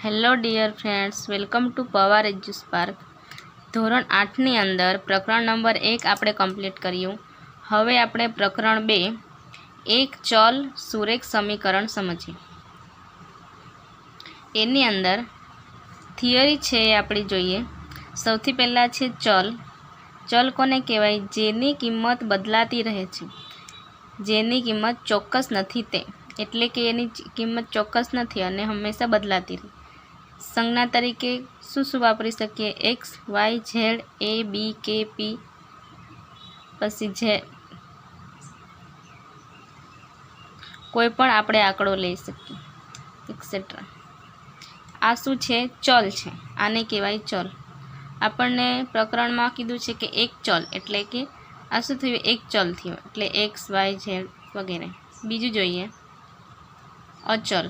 Hello dear friends, welcome to Pawar EduSpark. ધોરણ 8ની અંદર પ્રકરણ નંબર 1 આપણે કમ્પ્લીટ કર્યું. હવે આપણે પ્રકરણ 2 એક ચલ સુરેખ સમીકરણ સમજીએ. એની અંદર થિયરી છે એ આપણે જોઈએ. સૌથી પહેલાં છે ચલ. ચલ કોને કહેવાય? જેની કિંમત બદલાતી રહે છે, જેની કિંમત ચોક્કસ નથી તે, એટલે કે એની કિંમત ચોક્કસ નથી અને હંમેશા બદલાતી રહે. સંજ્ઞા તરીકે શું વાપરી શકીએ? એક્સ, વાય, ઝેડ, એ, બી, કે, પી, પછી કોઈ પણ આપણે આંકડો લઈ શકીએ, એક્સેટ્રા. આ શું છે? ચલ છે. આને કહેવાય ચલ. આપણને પ્રકરણમાં કીધું છે કે એક ચલ એટલે કે આ શું થયું? એક ચલ થયું એટલે એક્સ, વાય, ઝેડ વગેરે. બીજું જોઈએ અચલ,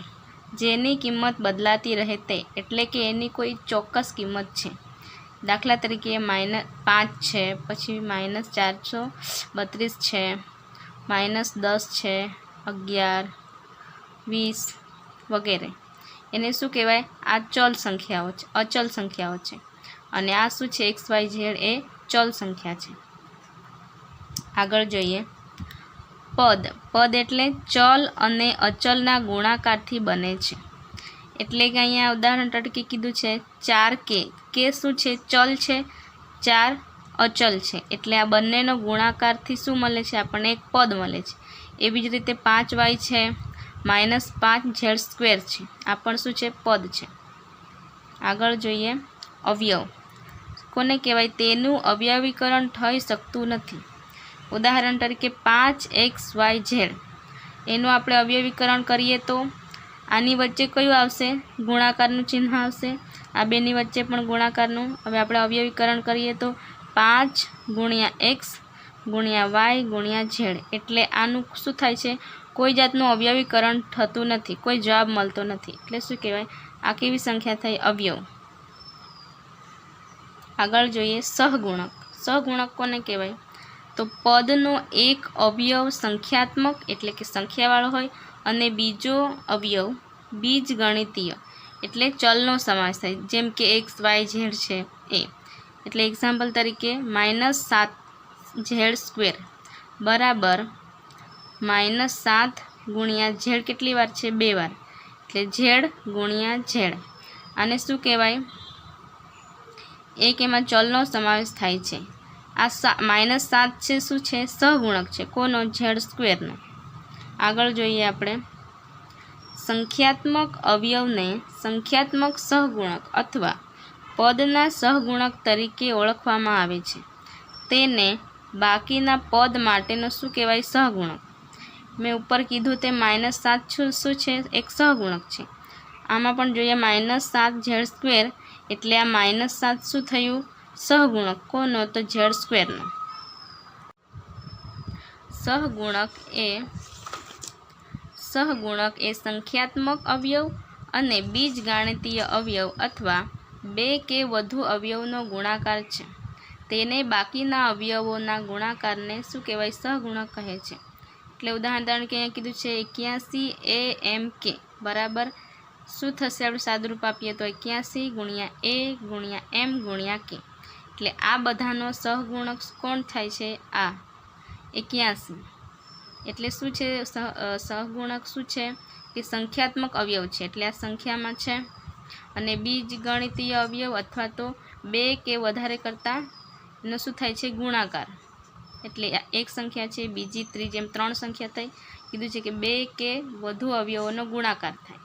જેની કિંમત બદલાતી રહે તે, એટલે કે એની કોઈ ચોક્કસ કિંમત છે. દાખલા તરીકે -5 છે, પછી -432 છે, -10 છે, 11, 20 વગેરે. એને શું કહેવાય? આ ચલ સંખ્યાઓ છે, અચલ સંખ્યાઓ છે. અને આ શું છે? એક્સ, વાય, ઝેડ એ ચલ સંખ્યા છે. આગળ જોઈએ પદ. પદ એટલે ચલ અને અચલના ગુણાકારથી બને છે. એટલે કે અહીંયા ઉદાહરણ તરીકે કીધું છે 4 કે શું છે? ચલ છે. 4 અચલ છે. એટલે આ બંનેનો ગુણાકારથી શું મળે છે? આપણને એક પદ મળે છે. એવી જ રીતે 5y છે, -5z² છે. આ પણ શું છે? પદ છે. આગળ જોઈએ અવયવ. કોને કહેવાય? તેનું અવયવીકરણ થઈ શકતું નથી. ઉદાહરણ તરીકે 5xyz, એનું આપણે અવયવીકરણ કરીએ તો આની વચ્ચે કયું આવશે? ગુણાકારનું ચિહ્ન આવશે. આ બેની વચ્ચે પણ ગુણાકારનું. હવે આપણે અવયવીકરણ કરીએ તો 5 × x × y × z, એટલે આનું શું થાય છે? કોઈ જાતનું અવયવીકરણ થતું નથી, કોઈ જવાબ મળતો નથી. એટલે શું કહેવાય? આ કેવી સંખ્યા થઈ? અવયવ. આગળ જોઈએ સહગુણક. સહગુણક કોને કહેવાય? તો પદનો એક અવયવ સંખ્યાત્મક એટલે કે સંખ્યાવાળો હોય અને બીજો અવયવ બીજગણિતીય એટલે ચલનો સમાવેશ થાય. જેમ કે એક્સ, વાય, ઝેડ છે એ. એટલે એક્ઝામ્પલ તરીકે -7z² બરાબર -7 × ઝેડ કેટલી વાર છે? 2 વાર. એટલે ઝેડ × ઝેડ. આને શું કહેવાય? એક એમાં ચલનો સમાવેશ થાય છે. આ -7 છે શું છે? સહગુણક છે. કોનો? z²નો. આગળ જોઈએ આપણે સંખ્યાત્મક અવયવને સંખ્યાત્મક સહગુણક અથવા પદના સહગુણક તરીકે ઓળખવામાં આવે છે. તેને બાકીના પદ માટેનો શું કહેવાય? સહગુણક. મેં ઉપર કીધું તે -7 શું છે? એક સહગુણક છે. આમાં પણ જોઈએ -7z², એટલે આ -7 શું થયું? સહગુણક. કોનો? તો z²નો. સહગુણક એ સંખ્યાત્મક અવયવ અને બીજગણિતીય અવયવ અથવા બે કે વધુ અવયવનો ગુણાકાર છે. તેને બાકીના અવયવોના ગુણાકારને શું કહેવાય? સહગુણક કહે છે. એટલે ઉદાહરણ તરીકે અહીંયા કીધું છે 81 AMK બરાબર શું થશે? આપણે સાદુરૂપ આપીએ તો 81 × A × M × K. એટલે આ બધાનો સહગુણક કોણ થાય છે? આ 81. એટલે શું છે? સહગુણક શું છે? કે સંખ્યાત્મક અવયવ છે, એટલે આ સંખ્યામાં છે. અને બીજગણિતીય અવયવ અથવા તો બે કે વધારે કરતાં એનો શું થાય છે? ગુણાકાર. એટલે એક સંખ્યા છે, બીજી, ત્રીજી, એમ 3 સંખ્યા થઈ. કીધું છે કે બે કે વધુ અવયવોનો ગુણાકાર થાય.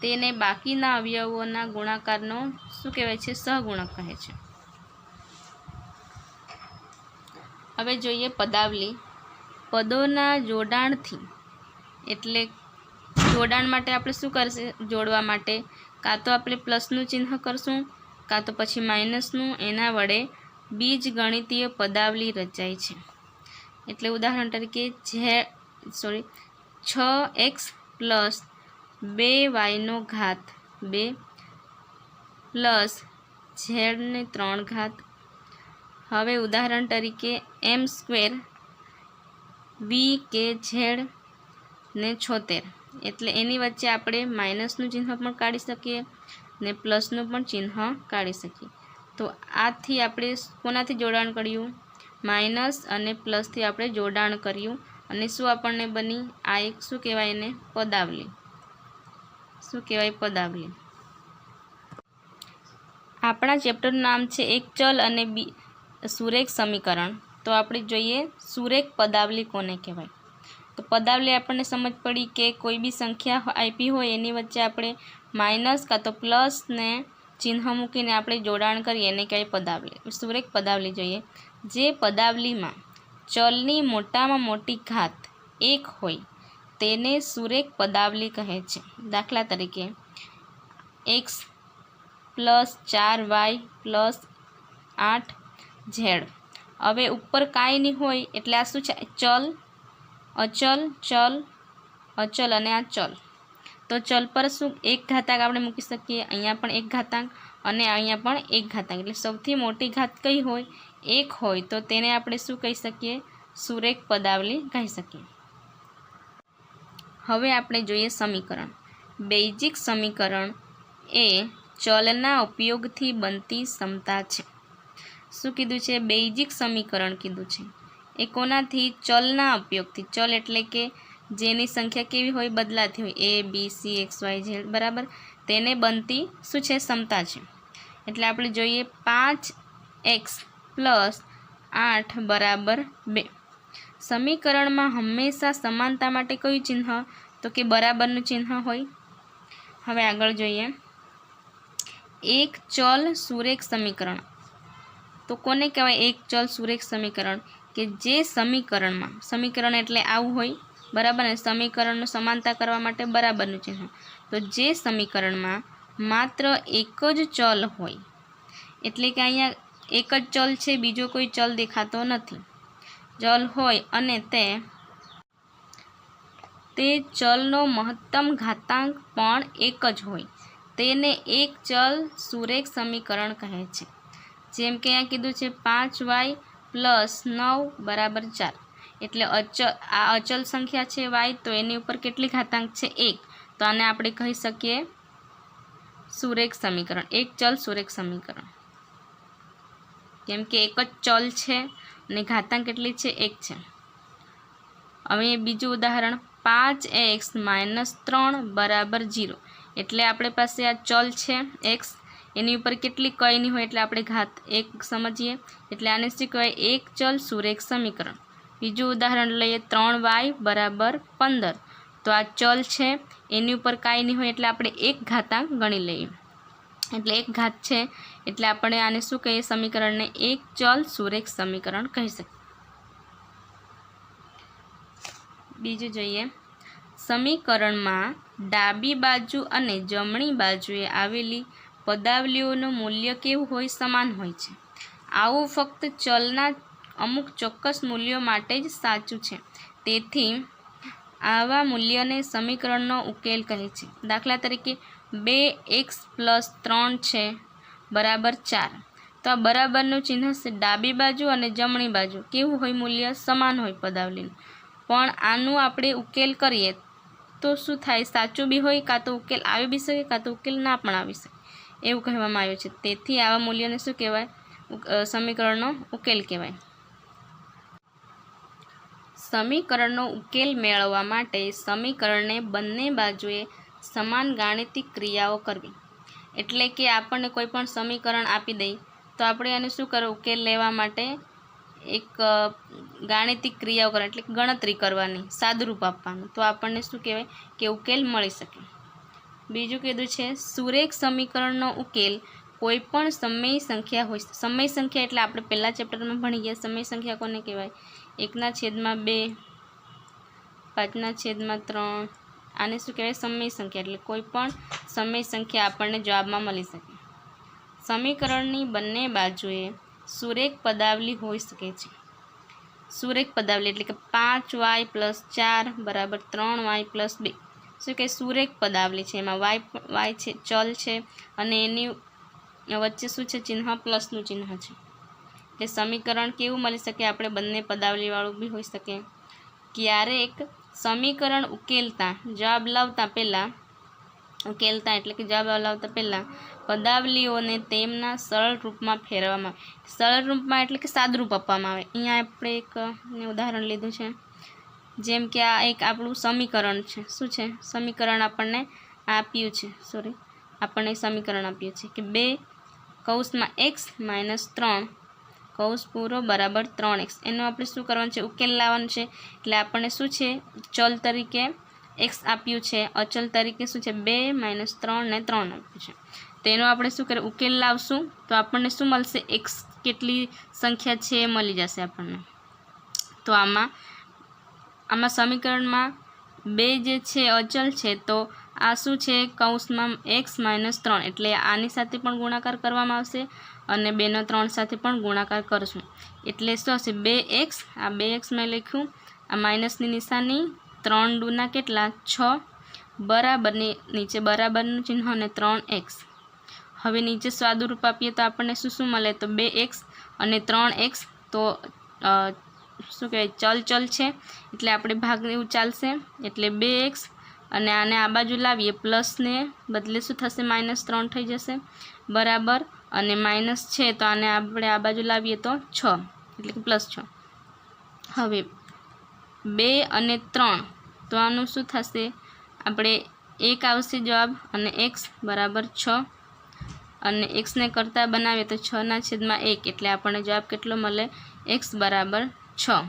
તેને બાકીના અવયવોના ગુણાકારનો શું કહેવાય છે? સહગુણક કહે છે. હવે જોઈએ પદાવલી. પદોના જોડાણથી, એટલે જોડાણ માટે આપણે શું કરશે? જોડવા માટે કાં તો આપણે પ્લસનું ચિહ્ન કરશું, કાં તો પછી માઇનસનું. એના વડે બીજગણિતીય પદાવલી રચાય છે. એટલે ઉદાહરણ તરીકે 6x + 2y² 2 + z3. હવે ઉદાહરણ તરીકે m² v કે z ને 76, એટલે એની વચ્ચે આપણે માઇનસનું ચિહ્ન પણ કાઢી શકીએ ને પ્લસનું પણ ચિહ્ન કાઢી શકીએ. તો આથી આપણે કોનાથી જોડાણ કર્યું? માઇનસ અને પ્લસથી આપણે જોડાણ કર્યું અને શું આપણને બની? આ એક શું કહેવાય એને? પદાવલી. શું કહેવાય? પદાવલી. આપણા ચેપ્ટરનું નામ છે એક ચલ અને સુરેખ સમીકરણ. તો આપણે જોઈએ સુરેખ પદાવલી કોને કહેવાય. તો પદાવલી આપણને સમજ પડી કે કોઈ બી સંખ્યા આપી હોય એની વચ્ચે આપણે માઇનસ કાં તો પ્લસને ચિહ્ન મૂકીને આપણે જોડાણ કરીએ એને કહેવાય પદાવલી. સુરેખ પદાવલી જોઈએ. જે પદાવલીમાં ચલની મોટામાં મોટી ઘાત 1 હોય તેને સુરેખ પદાવલી કહે છે. દાખલા તરીકે x + 4y + 8z. હવે ઉપર કાંઈ નહીં હોય એટલે આ શું છે? ચલ, અચલ, ચલ, અચલ અને આ ચલ. તો ચલ પર શું એક ઘાતાંક આપણે મૂકી શકીએ? અહીંયા પણ એક ઘાતાંક અને અહીંયા પણ એક ઘાતાંક. એટલે સૌથી મોટી ઘાત કઈ હોય? 1 હોય તો તેને આપણે શું કહી શકીએ? સુરેખ પદાવલી કહી શકીએ. હવે આપણે જોઈએ સમીકરણ. બેઝિક સમીકરણ એ ચલના ઉપયોગથી બનતી સમતા છે. શું કીધું છે? બેઝિક સમીકરણ કીધું છે. એ કોનાથી? ચલના ઉપયોગથી. ચલ એટલે કે જેની સંખ્યા કેવી હોય? બદલાતી હોય. a b c x y z બરાબર. તેને બનતી શું છે? સમતા છે. એટલે આપણે જોઈએ 5x + 8 = 2. સમીકરણમાં હંમેશા સમાનતા માટે કયું ચિહ્ન? તો કે બરાબરનું ચિહ્ન હોય. હવે આગળ જોઈએ એક ચલ સુરેખ સમીકરણ. તો કોને કહેવાય એક ચલ સુરેખ સમીકરણ? કે જે સમીકરણમાં, સમીકરણ એટલે આવું હોય બરાબર ને, સમીકરણનું સમાનતા કરવા માટે બરાબરનું ચિહ્ન. તો જે સમીકરણમાં માત્ર એક જ ચલ હોય, એટલે કે અહીંયા એક જ ચલ છે, બીજો કોઈ ચલ દેખાતો નથી. ચલ હોય અને તે ચલનો મહત્તમ ઘાતાંક પણ એક જ હોય તેને એક ચલ સુરેખ સમીકરણ કહે છે. જેમ કે અહીંયા કીધું છે 5y + 9 = 4. એટલે આ અચલ સંખ્યા છે y, તો એની ઉપર કેટલી ઘાતાંક છે? 1. તો આને આપણે કહી શકીએ સુરેખ સમીકરણ, એક ચલ સુરેખ સમીકરણ. કેમ કે એક જ ચલ છે અને ઘાતાંક કેટલી છે? 1 છે. હવે બીજું ઉદાહરણ 5x - 3 = 0. એટલે આપણી પાસે આ ચલ છે x, એની ઉપર કેટલી કંઈ નહીં હોય એટલે આપણે ઘાત 1 સમજીએ. એટલે આને શું કહેવાય? એક ચલ સુરેખ સમીકરણ. બીજું ઉદાહરણ લઈએ 3y = 15. તો આ ચલ છે, એની ઉપર કાંઈ નહીં હોય એટલે આપણે એક ઘાતાંક ગણી લઈએ. એટલે એક ઘાત છે એટલે આપણે આને શું કહીએ? સમીકરણને એક ચલ સુરેખ સમીકરણ કહી શકીએ. બીજું જોઈએ સમીકરણમાં ડાબી બાજુ અને જમણી બાજુએ આવેલી પદાવલીઓનું મૂલ્ય કેવું હોય? સમાન હોય છે. આવું ફક્ત ચલના અમુક ચોક્કસ મૂલ્યો માટે જ સાચું છે. તેથી આવા મૂલ્યને સમીકરણનો ઉકેલ કહે છે. દાખલા તરીકે 2x + 3 છે બરાબર 4. તો આ બરાબરનું ચિહ્ન છે. ડાબી બાજુ અને જમણી બાજુ કેવું હોય? મૂલ્ય સમાન હોય પદાવલીનું. પણ આનું આપણે ઉકેલ કરીએ તો શું થાય? સાચું બી હોય, કાં તો ઉકેલ આવી બી શકે, કાં તો ઉકેલ ના પણ આવી શકે, એવું કહેવામાં આવ્યું છે. તેથી આવા મૂલ્યને શું કહેવાય? સમીકરણનો ઉકેલ કહેવાય. સમીકરણનો ઉકેલ મેળવવા માટે સમીકરણને બંને બાજુએ સમાન ગાણિતિક ક્રિયાઓ કરવી. એટલે કે આપણને કોઈ પણ સમીકરણ આપી દઈ તો આપણે એને શું કરવું? ઉકેલ લેવા માટે એક ગાણિતિક ક્રિયાઓ કરવાની, એટલે ગણતરી કરવાની, સાદુરૂપ આપવાનું. તો આપણને શું કહેવાય? કે ઉકેલ મળી શકે. બીજું કીધું છે સુરેખ સમીકરણનો ઉકેલ કોઈ પણ સમય સંખ્યા હોય. સમય સંખ્યા એટલે આપણે પહેલા ચેપ્ટરમાં ભણી ગયા. સમય સંખ્યા કોને કહેવાય? 1/2, 5/3. આને શું કહેવાય? સમય સંખ્યા. એટલે કોઈ પણ સમય સંખ્યા આપણને જવાબમાં મળી શકે. સમીકરણની બંને બાજુએ સુરેખ પદાવલી હોઈ શકે છે. સુરેખ પદાવલી એટલે કે 5y + 4 = 3y + 2. શું કે સુરેખ પદાવલી છે. એમાં y છે, ચલ છે અને એની વચ્ચે શું છે? ચિહ્ન પ્લસનું ચિહ્ન છે. એટલે સમીકરણ કેવું મળી શકે? આપણે બંને પદાવલીવાળું બી હોઈ શકે. ક્યારેક સમીકરણ ઉકેલતા જવાબ લાવતા પહેલાં ઉકેલતા એટલે કે જવાબ લાવતા પહેલાં પદાવલીઓને તેમના સરળ રૂપમાં ફેરવવામાં આવે. સરળ રૂપમાં એટલે કે સાદુરૂપ આપવામાં આવે. અહીંયા આપણે એક ઉદાહરણ લીધું છે, જેમ કે આ એક આપણું સમીકરણ છે. શું છે? સમીકરણ આપણને આપ્યું છે, આપણને સમીકરણ આપ્યું છે કે 2 કૌંસમાં x - 3 કૌંસ પૂરો બરાબર 3x. એનું આપણે શું કરવાનું છે? ઉકેલ લાવવાનું છે. એટલે આપણને શું છે? ચલ તરીકે x આપ્યું છે, અચલ તરીકે શું છે? 2 - 3 ને 3 આપ્યું છે. તેનો આપણે શું કરીએ? ઉકેલ લાવશું તો આપણને શું મળશે? x કેટલી સંખ્યા છે એ મળી જશે આપણને. તો આમાં સમીકરણમાં 2 જે છે અચલ છે, તો આ શું છે? કૌંસમાં x - 3 એટલે આની સાથે પણ ગુણાકાર કરવામાં આવશે અને 2 નો 3 સાથે પણ ગુણાકાર કરશું એટલે શું હશે? 2x. આ 2x મેં લખ્યું, આ માઇનસની નિશાની, 3 દૂના કેટલા? 6 બરાબરની નીચે બરાબરનું ચિહ્ન અને 3x. હવે નીચે સાદુરૂપ આપીએ તો આપણને શું મળે? તો 2x અને 3x. તો શું કહેવાય? ચલ છે એટલે આપણે ભાગ એવું ચાલશે એટલે 2x અને આને આ બાજુ લાવીએ પ્લસને બદલે શું થશે? -3 થઈ જશે બરાબર. અને માઇનસ છે તો આને આપણે આ બાજુ લાવીએ તો 6 એટલે કે +6. હવે 2 અને 3 તો આનું શું થશે? આપણે 1 આવશે જવાબ અને x બરાબર 6 અને xને કરતાં બનાવીએ તો 6/1 એટલે આપણને જવાબ કેટલો મળે? x બરાબર 6.